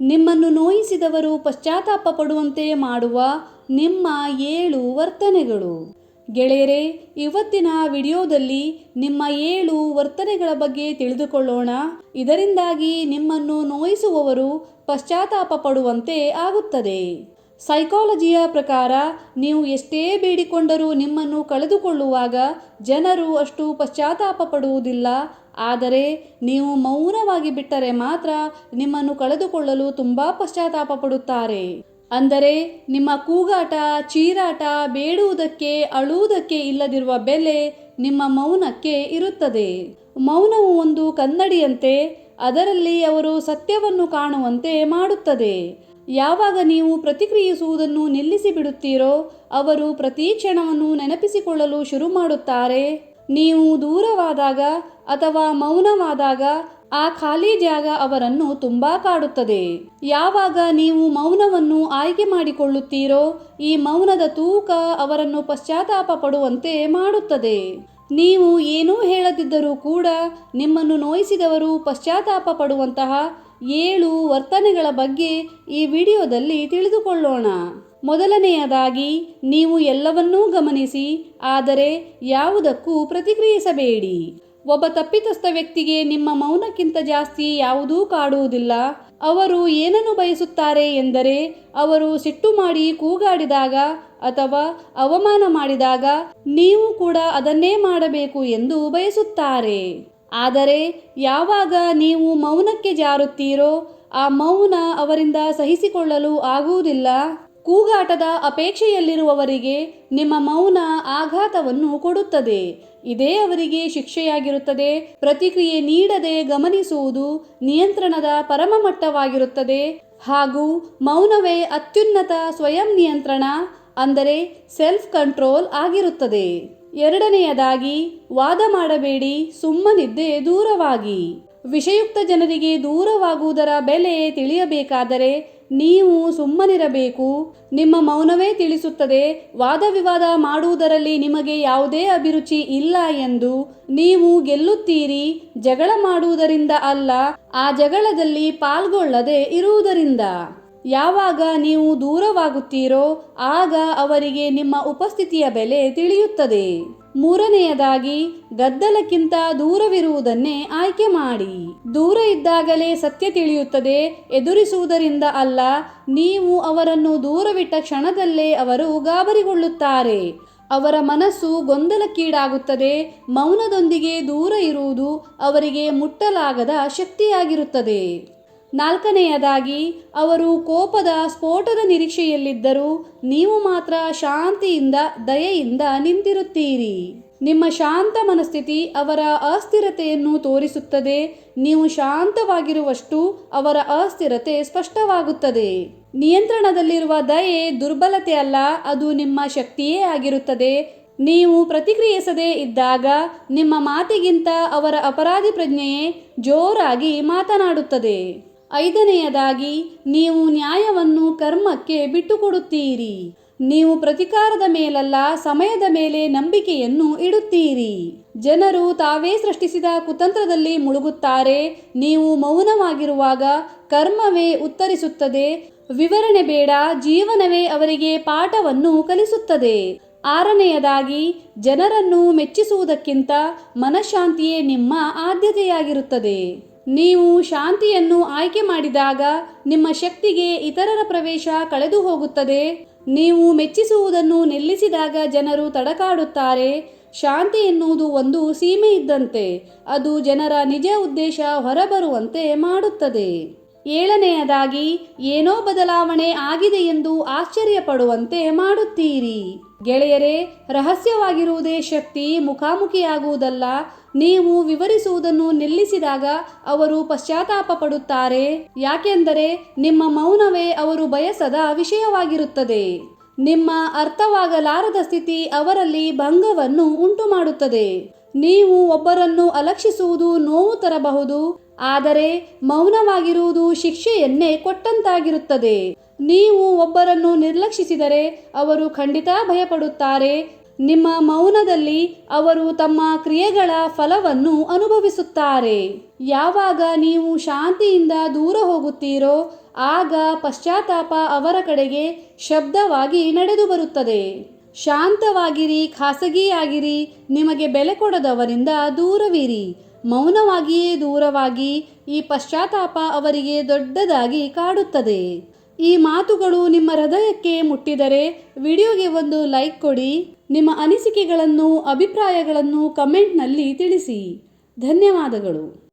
ನಿಮ್ಮನ್ನು ನೋಯಿಸಿದವರು ಪಶ್ಚಾತ್ತಾಪ ಪಡುವಂತೆ ಮಾಡುವ ನಿಮ್ಮ 7 ವರ್ತನೆಗಳು. ಗೆಳೆಯರೇ, ಇವತ್ತಿನ ವಿಡಿಯೋದಲ್ಲಿ ನಿಮ್ಮ 7 ವರ್ತನೆಗಳ ಬಗ್ಗೆ ತಿಳಿದುಕೊಳ್ಳೋಣ. ಇದರಿಂದಾಗಿ ನಿಮ್ಮನ್ನು ನೋಯಿಸುವವರು ಪಶ್ಚಾತ್ತಾಪ ಪಡುವಂತೆ ಆಗುತ್ತದೆ. ಸೈಕಾಲಜಿಯ ಪ್ರಕಾರ ನೀವು ಎಷ್ಟೇ ಬೇಡಿಕೊಂಡರೂ ನಿಮ್ಮನ್ನು ಕಳೆದುಕೊಳ್ಳುವಾಗ ಜನರು ಅಷ್ಟು ಪಶ್ಚಾತ್ತಾಪ ಪಡುವುದಿಲ್ಲ. ಆದರೆ ನೀವು ಮೌನವಾಗಿ ಬಿಟ್ಟರೆ ಮಾತ್ರ ನಿಮ್ಮನ್ನು ಕಳೆದುಕೊಳ್ಳಲು ತುಂಬ ಪಶ್ಚಾತ್ತಾಪ ಪಡುತ್ತಾರೆ. ಅಂದರೆ ನಿಮ್ಮ ಕೂಗಾಟ, ಚೀರಾಟ, ಬೇಡುವುದಕ್ಕೆ, ಅಳುವುದಕ್ಕೆ ಇಲ್ಲದಿರುವ ಬೆಲೆ ನಿಮ್ಮ ಮೌನಕ್ಕೆ ಇರುತ್ತದೆ. ಮೌನವು ಒಂದು ಕನ್ನಡಿಯಂತೆ, ಅದರಲ್ಲಿ ಅವರು ಸತ್ಯವನ್ನು ಕಾಣುವಂತೆ ಮಾಡುತ್ತದೆ. ಯಾವಾಗ ನೀವು ಪ್ರತಿಕ್ರಿಯಿಸುವುದನ್ನು ನಿಲ್ಲಿಸಿ ಬಿಡುತ್ತೀರೋ ಅವರು ಪ್ರತಿ ಕ್ಷಣವನ್ನು ನೆನಪಿಸಿಕೊಳ್ಳಲು ಶುರು ಮಾಡುತ್ತಾರೆ. ನೀವು ದೂರವಾದಾಗ ಅಥವಾ ಮೌನವಾದಾಗ ಆ ಖಾಲಿ ಜಾಗ ಅವರನ್ನು ತುಂಬಾ ಕಾಡುತ್ತದೆ. ಯಾವಾಗ ನೀವು ಮೌನವನ್ನು ಆಯ್ಕೆ ಮಾಡಿಕೊಳ್ಳುತ್ತೀರೋ ಈ ಮೌನದ ತೂಕ ಅವರನ್ನು ಪಶ್ಚಾತ್ತಾಪ ಪಡುವಂತೆ ಮಾಡುತ್ತದೆ. ನೀವು ಏನೂ ಹೇಳದಿದ್ದರೂ ಕೂಡ ನಿಮ್ಮನ್ನು ನೋಯಿಸಿದವರು ಪಶ್ಚಾತ್ತಾಪ ಪಡುವಂತಹ 7 ವರ್ತನೆಗಳ ಬಗ್ಗೆ ಈ ವಿಡಿಯೋದಲ್ಲಿ ತಿಳಿದುಕೊಳ್ಳೋಣ. ಮೊದಲನೆಯದಾಗಿ, ನೀವು ಎಲ್ಲವನ್ನೂ ಗಮನಿಸಿ ಆದರೆ ಯಾವುದಕ್ಕೂ ಪ್ರತಿಕ್ರಿಯಿಸಬೇಡಿ. ಒಬ್ಬ ತಪ್ಪಿತಸ್ಥ ವ್ಯಕ್ತಿಗೆ ನಿಮ್ಮ ಮೌನಕ್ಕಿಂತ ಜಾಸ್ತಿ ಯಾವುದೂ ಕಾಡುವುದಿಲ್ಲ. ಅವರು ಏನನ್ನು ಬಯಸುತ್ತಾರೆ ಎಂದರೆ ಅವರು ಸಿಟ್ಟು ಮಾಡಿ ಕೂಗಾಡಿದಾಗ ಅಥವಾ ಅವಮಾನ ಮಾಡಿದಾಗ ನೀವು ಕೂಡ ಅದನ್ನೇ ಮಾಡಬೇಕು ಎಂದು ಬಯಸುತ್ತಾರೆ. ಆದರೆ ಯಾವಾಗ ನೀವು ಮೌನಕ್ಕೆ ಜಾರುತ್ತೀರೋ ಆ ಮೌನ ಅವರಿಂದ ಸಹಿಸಿಕೊಳ್ಳಲು ಆಗುವುದಿಲ್ಲ. ಕೂಗಾಟದ ಅಪೇಕ್ಷೆಯಲ್ಲಿರುವವರಿಗೆ ನಿಮ್ಮ ಮೌನ ಆಘಾತವನ್ನು ಕೊಡುತ್ತದೆ. ಇದೇ ಅವರಿಗೆ ಶಿಕ್ಷೆಯಾಗಿರುತ್ತದೆ. ಪ್ರತಿಕ್ರಿಯೆ ನೀಡದೆ ಗಮನಿಸುವುದು ನಿಯಂತ್ರಣದ ಪರಮ ಮಟ್ಟವಾಗಿರುತ್ತದೆ. ಹಾಗೂ ಮೌನವೇ ಅತ್ಯುನ್ನತ ಸ್ವಯಂ ನಿಯಂತ್ರಣ, ಅಂದರೆ ಸೆಲ್ಫ್ ಕಂಟ್ರೋಲ್ ಆಗಿರುತ್ತದೆ. ಎರಡನೆಯದಾಗಿ, ವಾದ ಮಾಡಬೇಡಿ, ಸುಮ್ಮನಿದ್ದೇ ದೂರವಾಗಿ. ವಿಷಯುಕ್ತ ಜನರಿಗೆ ದೂರವಾಗುವುದರ ಬೆಲೆ ತಿಳಿಯಬೇಕಾದರೆ ನೀವು ಸುಮ್ಮನಿರಬೇಕು. ನಿಮ್ಮ ಮೌನವೇ ತಿಳಿಸುತ್ತದೆ ವಾದ ವಿವಾದ ಮಾಡುವುದರಲ್ಲಿ ನಿಮಗೆ ಯಾವುದೇ ಅಭಿರುಚಿ ಇಲ್ಲ ಎಂದು. ನೀವು ಗೆಲ್ಲುತ್ತೀರಿ ಜಗಳ ಮಾಡುವುದರಿಂದ ಅಲ್ಲ, ಆ ಜಗಳದಲ್ಲಿ ಪಾಲ್ಗೊಳ್ಳದೆ ಇರುವುದರಿಂದ. ಯಾವಾಗ ನೀವು ದೂರವಾಗುತ್ತೀರೋ ಆಗ ಅವರಿಗೆ ನಿಮ್ಮ ಉಪಸ್ಥಿತಿಯ ಬೆಲೆ ತಿಳಿಯುತ್ತದೆ. ಮೂರನೆಯದಾಗಿ, ಗದ್ದಲಕ್ಕಿಂತ ದೂರವಿರುವುದನ್ನೇ ಆಯ್ಕೆ ಮಾಡಿ. ದೂರ ಇದ್ದಾಗಲೇ ಸತ್ಯ ತಿಳಿಯುತ್ತದೆ, ಎದುರಿಸುವುದರಿಂದ ಅಲ್ಲ. ನೀವು ಅವರನ್ನು ದೂರವಿಟ್ಟ ಕ್ಷಣದಲ್ಲೇ ಅವರು ಗಾಬರಿಗೊಳ್ಳುತ್ತಾರೆ. ಅವರ ಮನಸ್ಸು ಗೊಂದಲಕ್ಕೀಡಾಗುತ್ತದೆ. ಮೌನದೊಂದಿಗೆ ದೂರ ಇರುವುದು ಅವರಿಗೆ ಮುಟ್ಟಲಾಗದ ಶಕ್ತಿಯಾಗಿರುತ್ತದೆ. ನಾಲ್ಕನೆಯದಾಗಿ, ಅವರು ಕೋಪದ ಸ್ಫೋಟದ ನಿರೀಕ್ಷೆಯಲ್ಲಿದ್ದರೂ ನೀವು ಮಾತ್ರ ಶಾಂತಿಯಿಂದ, ದಯೆಯಿಂದ ನಿಂತಿರುತ್ತೀರಿ. ನಿಮ್ಮ ಶಾಂತ ಮನಸ್ಥಿತಿ ಅವರ ಅಸ್ಥಿರತೆಯನ್ನು ತೋರಿಸುತ್ತದೆ. ನೀವು ಶಾಂತವಾಗಿರುವಷ್ಟು ಅವರ ಅಸ್ಥಿರತೆ ಸ್ಪಷ್ಟವಾಗುತ್ತದೆ. ನಿಯಂತ್ರಣದಲ್ಲಿರುವ ದಯೆ ದುರ್ಬಲತೆ ಅಲ್ಲ, ಅದು ನಿಮ್ಮ ಶಕ್ತಿಯೇ ಆಗಿರುತ್ತದೆ. ನೀವು ಪ್ರತಿಕ್ರಿಯಿಸದೇ ಇದ್ದಾಗ ನಿಮ್ಮ ಮಾತಿಗಿಂತ ಅವರ ಅಪರಾಧಿ ಪ್ರಜ್ಞೆಯೇ ಜೋರಾಗಿ ಮಾತನಾಡುತ್ತದೆ. ಐದನೆಯದಾಗಿ, ನೀವು ನ್ಯಾಯವನ್ನು ಕರ್ಮಕ್ಕೆ ಬಿಟ್ಟುಕೊಡುತ್ತೀರಿ. ನೀವು ಪ್ರತಿಕಾರದ ಮೇಲಲ್ಲ, ಸಮಯದ ಮೇಲೆ ನಂಬಿಕೆಯನ್ನು ಇಡುತ್ತೀರಿ. ಜನರು ತಾವೇ ಸೃಷ್ಟಿಸಿದ ಕುತಂತ್ರದಲ್ಲಿ ಮುಳುಗುತ್ತಾರೆ. ನೀವು ಮೌನವಾಗಿರುವಾಗ ಕರ್ಮವೇ ಉತ್ತರಿಸುತ್ತದೆ. ವಿವರಣೆ ಬೇಡ, ಜೀವನವೇ ಅವರಿಗೆ ಪಾಠವನ್ನು ಕಲಿಸುತ್ತದೆ. ಆರನೆಯದಾಗಿ, ಜನರನ್ನು ಮೆಚ್ಚಿಸುವುದಕ್ಕಿಂತ ಮನಃಶಾಂತಿಯೇ ನಿಮ್ಮ ಆದ್ಯತೆಯಾಗಿರುತ್ತದೆ. ನೀವು ಶಾಂತಿಯನ್ನು ಆಯ್ಕೆ ಮಾಡಿದಾಗ ನಿಮ್ಮ ಶಕ್ತಿಗೆ ಇತರರ ಪ್ರವೇಶ ಕಳೆದು ಹೋಗುತ್ತದೆ. ನೀವು ಮೆಚ್ಚಿಸುವುದನ್ನು ನಿಲ್ಲಿಸಿದಾಗ ಜನರು ತಡಕಾಡುತ್ತಾರೆ. ಶಾಂತಿ ಎನ್ನುವುದು ಒಂದು ಸೀಮೆ ಇದ್ದಂತೆ, ಅದು ಜನರ ನಿಜ ಉದ್ದೇಶ ಹೊರಬರುವಂತೆ ಮಾಡುತ್ತದೆ. ಏಳನೆಯದಾಗಿ, ಏನೋ ಬದಲಾವಣೆ ಆಗಿದೆ ಎಂದು ಆಶ್ಚರ್ಯಪಡುವಂತೆ ಮಾಡುತ್ತೀರಿ. ಗೆಳೆಯರೇ, ರಹಸ್ಯವಾಗಿರುವುದೇ ಶಕ್ತಿ, ಮುಖಾಮುಖಿಯಾಗುವುದಲ್ಲ. ನೀವು ವಿವರಿಸುವುದನ್ನು ನಿಲ್ಲಿಸಿದಾಗ ಅವರು ಪಶ್ಚಾತ್ತಾಪ ಪಡುತ್ತಾರೆ. ಯಾಕೆಂದರೆ ನಿಮ್ಮ ಮೌನವೇ ಅವರು ಬಯಸದ ವಿಷಯವಾಗಿರುತ್ತದೆ. ನಿಮ್ಮ ಅರ್ಥವಾಗಲಾರದ ಸ್ಥಿತಿ ಅವರಲ್ಲಿ ಭಂಗವನ್ನು ಉಂಟು ಮಾಡುತ್ತದೆ. ನೀವು ಒಬ್ಬರನ್ನು ಅಲಕ್ಷಿಸುವುದು ನೋವು ತರಬಹುದು, ಆದರೆ ಮೌನವಾಗಿರುವುದು ಶಿಕ್ಷೆಯನ್ನೇ ಕೊಟ್ಟಂತಾಗಿರುತ್ತದೆ. ನೀವು ಒಬ್ಬರನ್ನು ನಿರ್ಲಕ್ಷಿಸಿದರೆ ಅವರು ಖಂಡಿತ ಭಯಪಡುತ್ತಾರೆ. ನಿಮ್ಮ ಮೌನದಲ್ಲಿ ಅವರು ತಮ್ಮ ಕ್ರಿಯೆಗಳ ಫಲವನ್ನು ಅನುಭವಿಸುತ್ತಾರೆ. ಯಾವಾಗ ನೀವು ಶಾಂತಿಯಿಂದ ದೂರ ಹೋಗುತ್ತೀರೋ ಆಗ ಪಶ್ಚಾತ್ತಾಪ ಅವರ ಕಡೆಗೆ ಶಬ್ದವಾಗಿ ನಡೆದು ಬರುತ್ತದೆ. ಶಾಂತವಾಗಿರಿ, ಖಾಸಗಿಯಾಗಿರಿ, ನಿಮಗೆ ಬೆಲೆ ಕೊಡದವರಿಂದ ದೂರವಿರಿ. ಮೌನವಾಗಿಯೇ ದೂರವಾಗಿ ಈ ಪಶ್ಚಾತ್ತಾಪ ಅವರಿಗೆ ದೊಡ್ಡದಾಗಿ ಕಾಡುತ್ತದೆ. ಈ ಮಾತುಗಳು ನಿಮ್ಮ ಹೃದಯಕ್ಕೆ ಮುಟ್ಟಿದರೆ ವಿಡಿಯೋಗೆ ಒಂದು ಲೈಕ್ ಕೊಡಿ. ನಿಮ್ಮ ಅನಿಸಿಕೆಗಳನ್ನು, ಅಭಿಪ್ರಾಯಗಳನ್ನು ಕಮೆಂಟ್ನಲ್ಲಿ ತಿಳಿಸಿ. ಧನ್ಯವಾದಗಳು.